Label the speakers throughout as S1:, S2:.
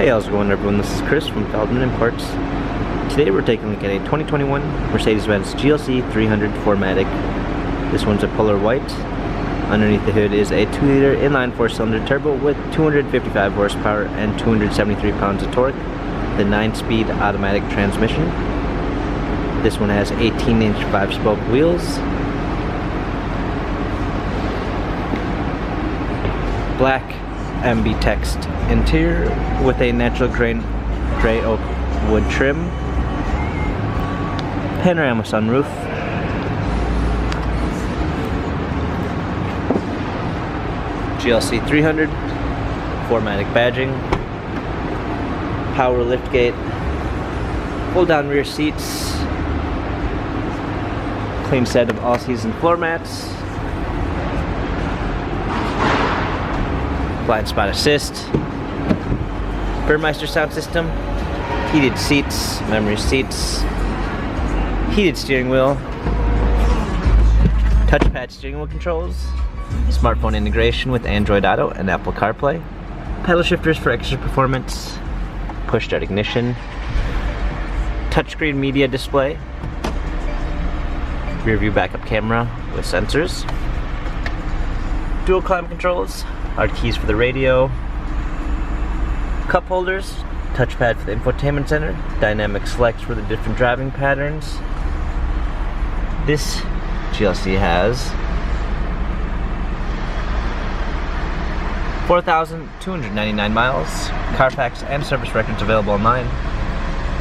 S1: Hey, how's it going everyone? This is Chris from Feldmann Imports. Today we're taking a look at a 2021 Mercedes-Benz GLC 300 4MATIC. This one's a polar white. Underneath the hood is a 2-liter inline 4-cylinder turbo with 255 horsepower and 273 pounds of torque. The 9-speed automatic transmission. This one has 18-inch 5-spoke wheels. Black MB text interior with a natural grain gray oak wood trim. Panorama sunroof. GLC 300 4MATIC badging. Power liftgate. Pull down rear seats. Clean set of all-season floor mats. Blind spot assist. Burmeister sound system. Heated seats, memory seats. Heated steering wheel. Touchpad steering wheel controls. Smartphone integration with Android Auto and Apple CarPlay. Pedal shifters for extra performance. Push start ignition. Touchscreen media display. Rear view backup camera with sensors. Dual climate controls. Hard keys for the radio. Cup holders. Touchpad for the infotainment center. Dynamic selects for the different driving patterns. This GLC has 4,299 miles. Carfax and service records available online.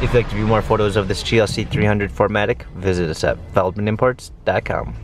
S1: If you'd like to view more photos of this GLC 300 4MATIC, visit us at feldmanimports.com.